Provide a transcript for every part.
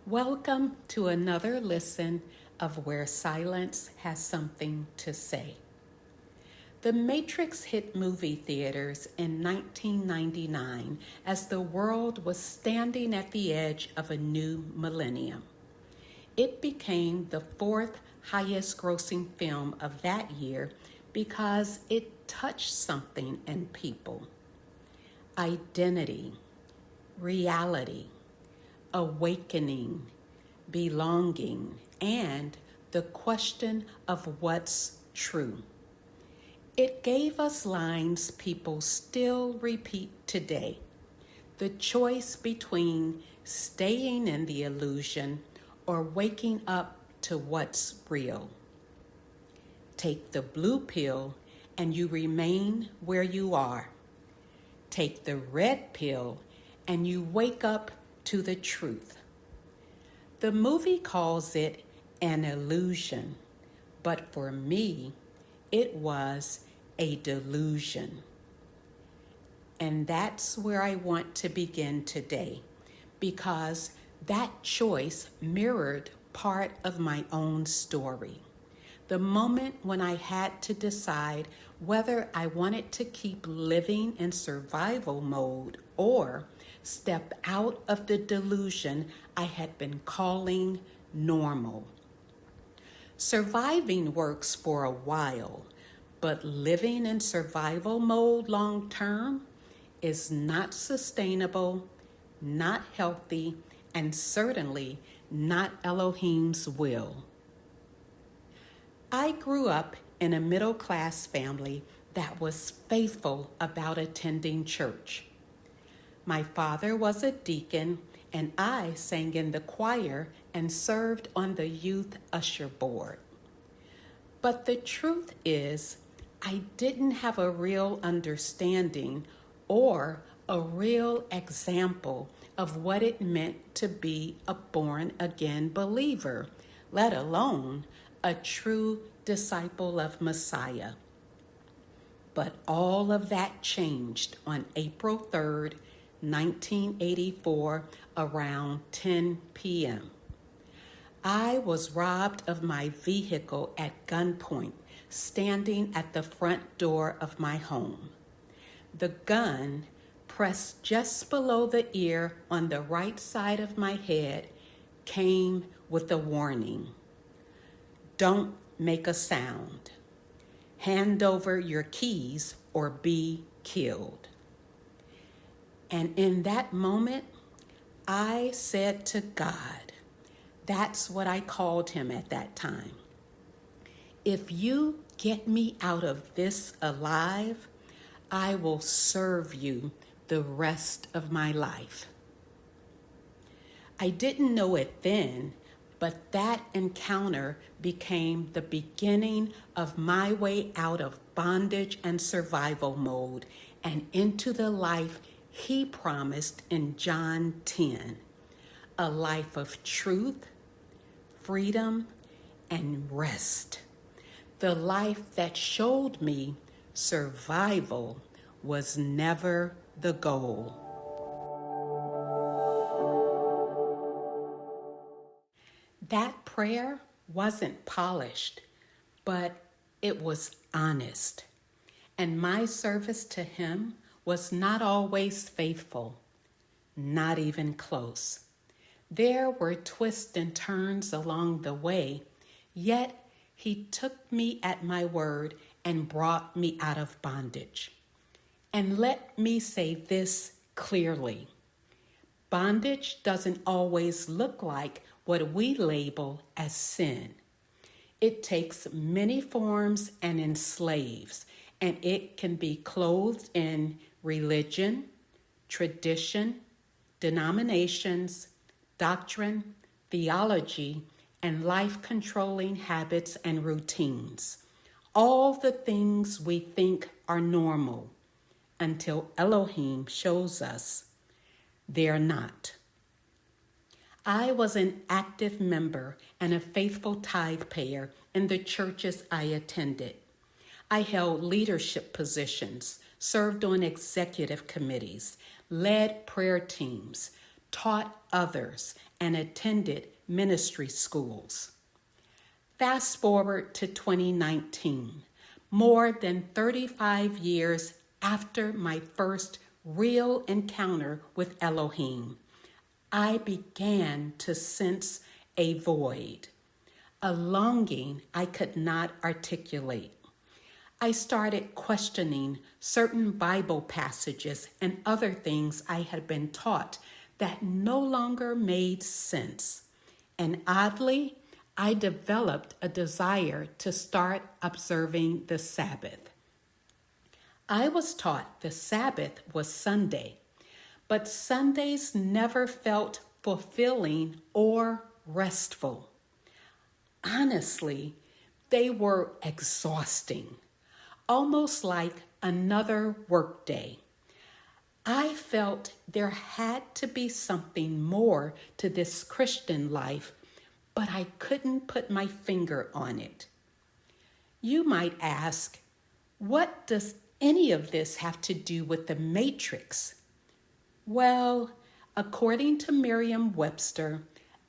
Welcome to another listen of Where Silence Has Something to Say. The Matrix hit movie theaters in 1999 as the world was standing at the edge of a new millennium. It became the fourth highest grossing film of that year because it touched something in people. Identity, reality, awakening, belonging, and the question of what's true. It gave us lines people still repeat today. The choice between staying in the illusion or waking up to what's real. Take the blue pill and you remain where you are. Take the red pill and you wake up to the truth. The movie calls it an illusion, but for me, it was a delusion. And that's where I want to begin today, because that choice mirrored part of my own story. The moment when I had to decide whether I wanted to keep living in survival mode or step out of the delusion I had been calling normal. Surviving works for a while, but living in survival mode long term is not sustainable, not healthy, and certainly not Elohim's will. I grew up in a middle-class family that was faithful about attending church. My father was a deacon, and I sang in the choir and served on the youth usher board. But the truth is, I didn't have a real understanding or a real example of what it meant to be a born-again believer, let alone a true disciple of Messiah. But all of that changed on April 3rd, 1984, around 10 p.m. I was robbed of my vehicle at gunpoint, standing at the front door of my home. The gun, pressed just below the ear on the right side of my head, came with a warning. Don't make a sound. Hand over your keys or be killed. And in that moment, I said to God, that's what I called him at that time. If you get me out of this alive, I will serve you the rest of my life. I didn't know it then, but that encounter became the beginning of my way out of bondage and survival mode and into the life he promised in John 10, a life of truth, freedom, and rest. The life that showed me survival was never the goal. That prayer wasn't polished, but it was honest. And my service to him was not always faithful, not even close. There were twists and turns along the way, yet he took me at my word and brought me out of bondage. And let me say this clearly. Bondage doesn't always look like what we label as sin. It takes many forms and enslaves, and it can be clothed in religion, tradition, denominations, doctrine, theology, and life-controlling habits and routines. All the things we think are normal until Elohim shows us they're not. I was an active member and a faithful tithe payer in the churches I attended. I held leadership positions, served on executive committees, led prayer teams, taught others, and attended ministry schools. Fast forward to 2019, more than 35 years after my first real encounter with Elohim, I began to sense a void, a longing I could not articulate. I started questioning certain Bible passages and other things I had been taught that no longer made sense. And oddly, I developed a desire to start observing the Sabbath. I was taught the Sabbath was Sunday, but Sundays never felt fulfilling or restful. Honestly, they were exhausting, almost like another workday. I felt there had to be something more to this Christian life, but I couldn't put my finger on it. You might ask, what does any of this have to do with the matrix? Well, according to Merriam-Webster,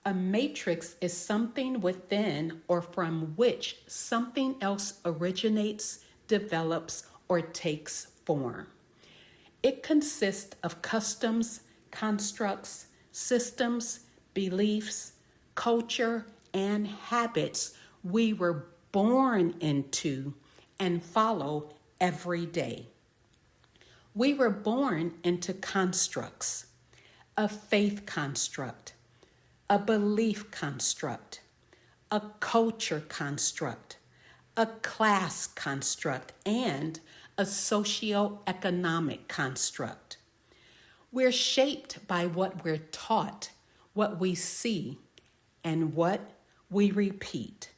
a matrix is something within or from which something else originates, develops, or takes form. It consists of customs, constructs, systems, beliefs, culture, and habits we were born into and follow every day. We were born into constructs, a faith construct, a belief construct, a culture construct, a class construct, and a socioeconomic construct. We're shaped by what we're taught, what we see, and what we repeat.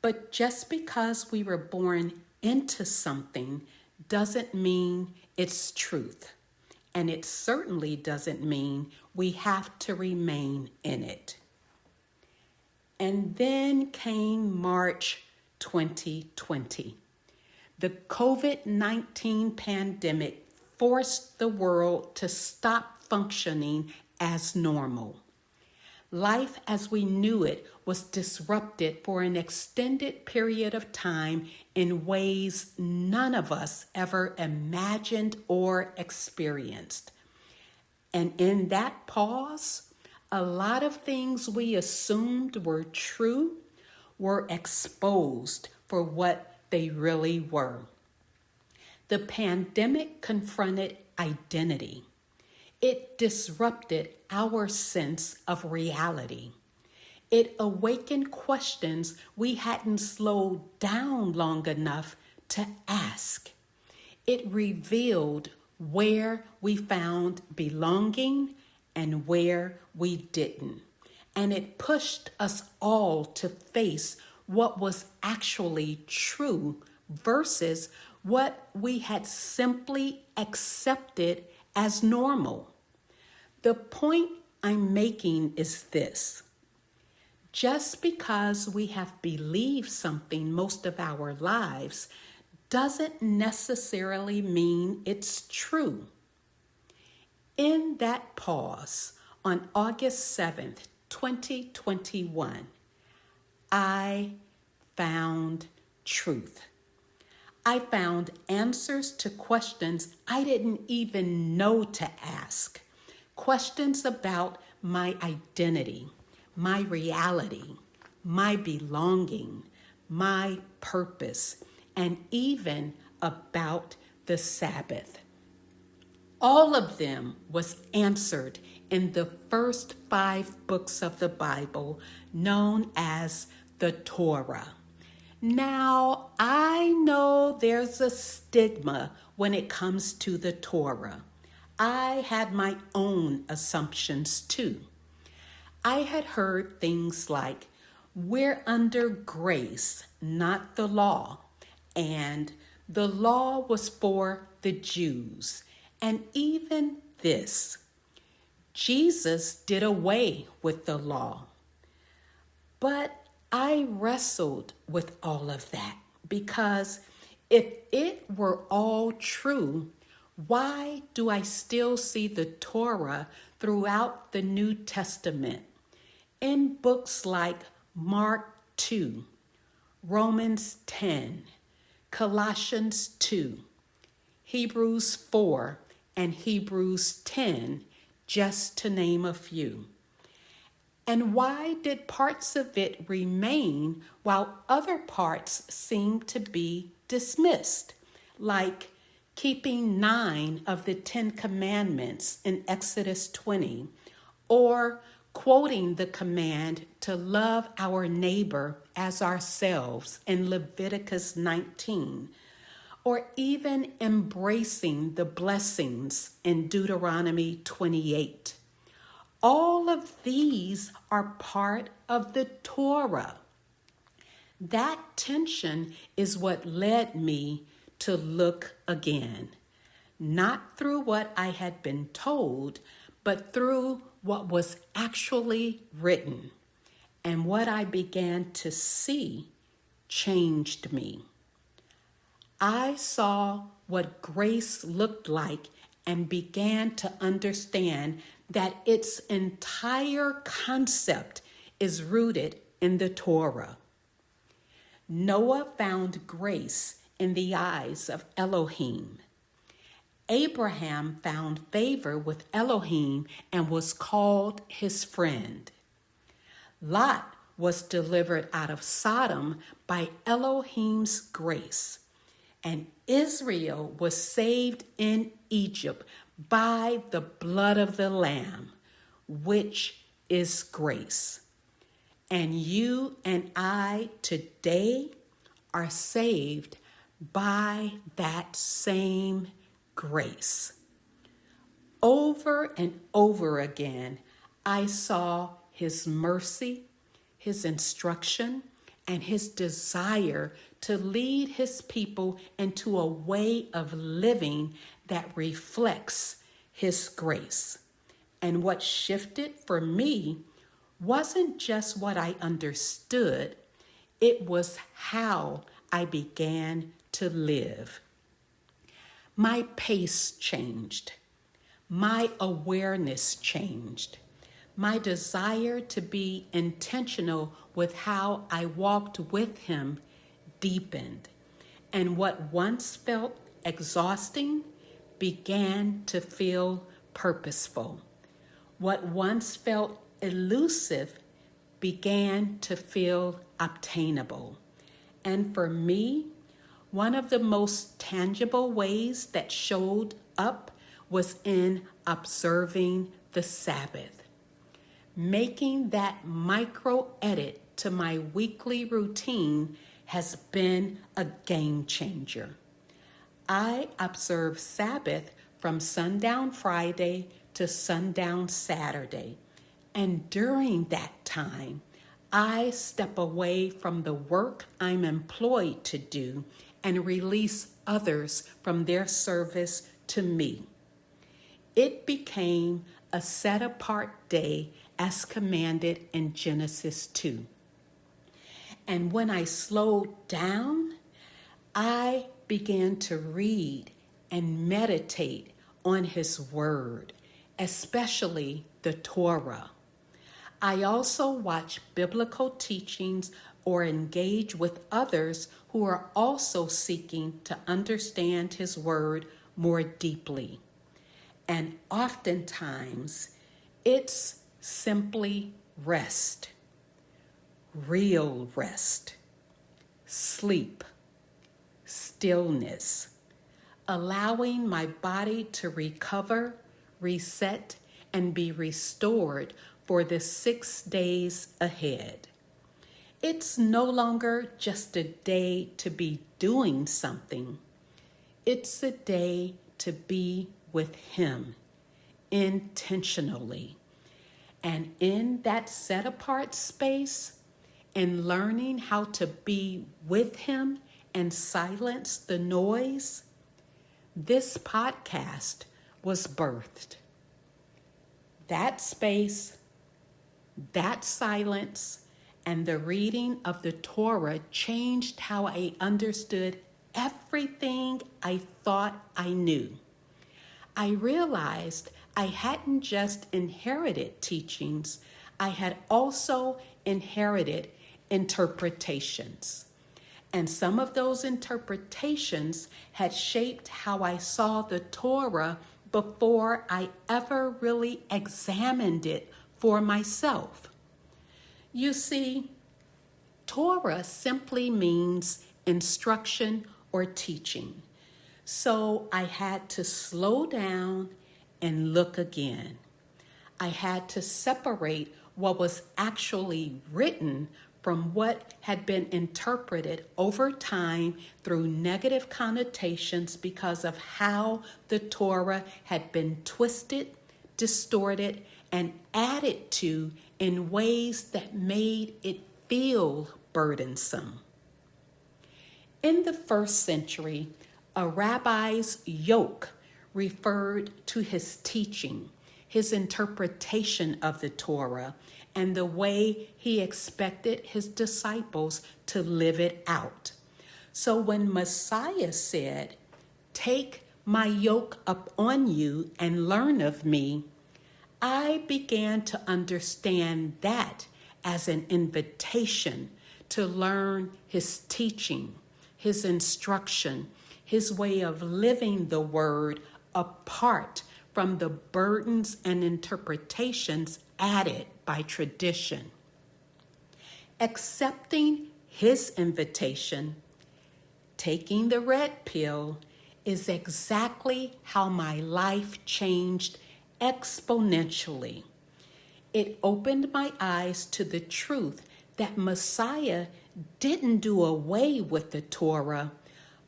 But just because we were born into something doesn't mean it's truth. And it certainly doesn't mean we have to remain in it. And then came March 2020. The COVID-19 pandemic forced the world to stop functioning as normal. Life as we knew it was disrupted for an extended period of time in ways none of us ever imagined or experienced. And in that pause, a lot of things we assumed were true were exposed for what they really were. The pandemic confronted identity. It disrupted our sense of reality. It awakened questions we hadn't slowed down long enough to ask. It revealed where we found belonging and where we didn't. And it pushed us all to face what was actually true versus what we had simply accepted as normal. The point I'm making is this. Just because we have believed something most of our lives doesn't necessarily mean it's true. In that pause on August 7th, 2021, I found truth. I found answers to questions I didn't even know to ask. Questions about my identity, my reality, my belonging, my purpose, and even about the Sabbath. All of them was answered in the first 5 books of the Bible, known as the Torah. Now, I know there's a stigma when it comes to the Torah. I had my own assumptions too. I had heard things like, we're under grace, not the law, and the law was for the Jews, and even this, Jesus did away with the law. But I wrestled with all of that because if it were all true, Why do I still see the Torah throughout the New Testament? In books like Mark 2, Romans 10, Colossians 2, Hebrews 4, and Hebrews 10, just to name a few. And why did parts of it remain while other parts seem to be dismissed, like keeping 9 of the 10 commandments in Exodus 20, or quoting the command to love our neighbor as ourselves in Leviticus 19, or even embracing the blessings in Deuteronomy 28. All of these are part of the Torah. That tension is what led me to look again, not through what I had been told, but through what was actually written. And what I began to see changed me. I saw what grace looked like and began to understand that its entire concept is rooted in the Torah. Noah found grace in the eyes of Elohim. Abraham found favor with Elohim and was called his friend. Lot was delivered out of Sodom by Elohim's grace, and Israel was saved in Egypt by the blood of the Lamb, which is grace. And you and I today are saved by that same grace. Over and over again, I saw his mercy, his instruction, and his desire to lead his people into a way of living that reflects his grace. And what shifted for me wasn't just what I understood, it was how I began to live. My pace changed. My awareness changed. My desire to be intentional with how I walked with him deepened. And what once felt exhausting began to feel purposeful. What once felt elusive began to feel obtainable. And for me, one of the most tangible ways that showed up was in observing the Sabbath. Making that micro edit to my weekly routine has been a game changer. I observe Sabbath from sundown Friday to sundown Saturday. And during that time, I step away from the work I'm employed to do and release others from their service to me. It became a set-apart day as commanded in Genesis 2. And when I slowed down, I began to read and meditate on his word, especially the Torah. I also watch biblical teachings or engage with others who are also seeking to understand his word more deeply. And oftentimes, it's simply rest, real rest, sleep, stillness, allowing my body to recover, reset, and be restored for the 6 days ahead. It's no longer just a day to be doing something. It's a day to be with him intentionally. And in that set-apart space, and learning how to be with him and silence the noise, this podcast was birthed. That space, that silence, and the reading of the Torah changed how I understood everything I thought I knew. I realized I hadn't just inherited teachings, I had also inherited interpretations. And some of those interpretations had shaped how I saw the Torah before I ever really examined it for myself. You see, Torah simply means instruction or teaching. So I had to slow down and look again. I had to separate what was actually written from what had been interpreted over time through negative connotations because of how the Torah had been twisted, distorted, and added to in ways that made it feel burdensome. In the first century, a rabbi's yoke referred to his teaching, his interpretation of the Torah, and the way he expected his disciples to live it out. So when Messiah said, "Take my yoke up on you and learn of me," I began to understand that as an invitation to learn his teaching, his instruction, his way of living the word apart from the burdens and interpretations added by tradition. Accepting his invitation, taking the red pill, is exactly how my life changed exponentially. It opened my eyes to the truth that Messiah didn't do away with the Torah,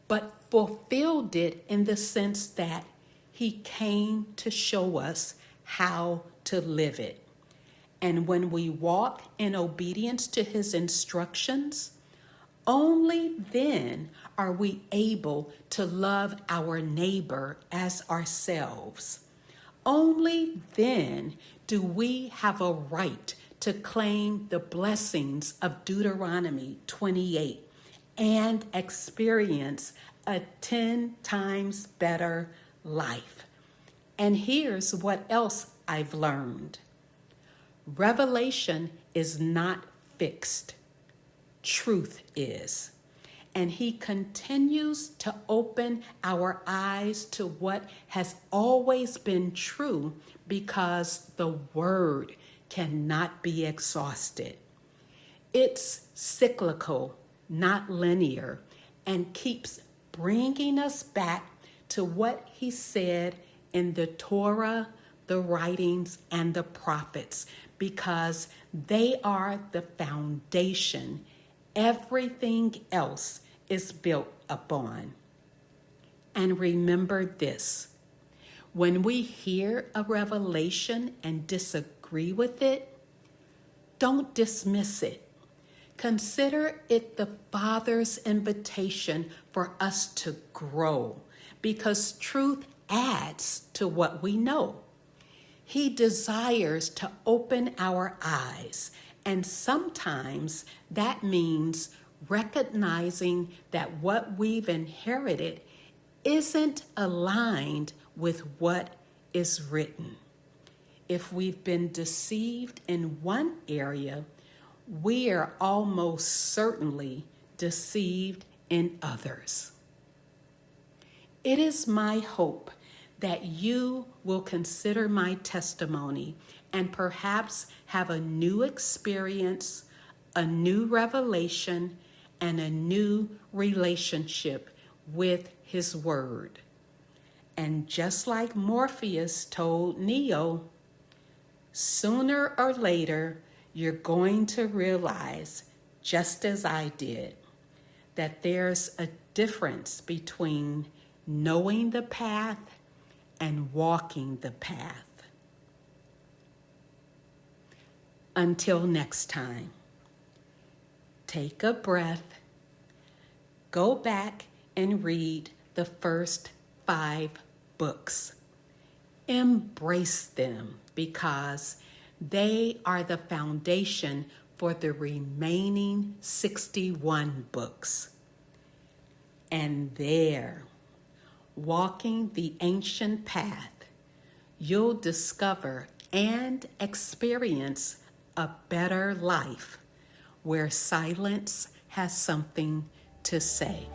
but fulfilled it in the sense that he came to show us how to live it. And when we walk in obedience to his instructions, only then are we able to love our neighbor as ourselves. Only then do we have a right to claim the blessings of Deuteronomy 28 and experience a 10 times better life. And here's what else I've learned. Revelation is not fixed. Truth is. And he continues to open our eyes to what has always been true because the word cannot be exhausted. It's cyclical, not linear, and keeps bringing us back to what he said in the Torah, the writings, and the prophets, because they are the foundation everything else is built upon. And remember this, when we hear a revelation and disagree with it, don't dismiss it. Consider it the Father's invitation for us to grow, because truth adds to what we know. He desires to open our eyes, and sometimes that means recognizing that what we've inherited isn't aligned with what is written. If we've been deceived in one area, we are almost certainly deceived in others. It is my hope that you will consider my testimony and perhaps have a new experience, a new revelation, and a new relationship with his word. And just like Morpheus told Neo, sooner or later, you're going to realize, just as I did, that there's a difference between knowing the path and walking the path. Until next time, take a breath, go back and read the first 5 books. Embrace them because they are the foundation for the remaining 61 books. And there, walking the ancient path, you'll discover and experience a better life where silence has something to say.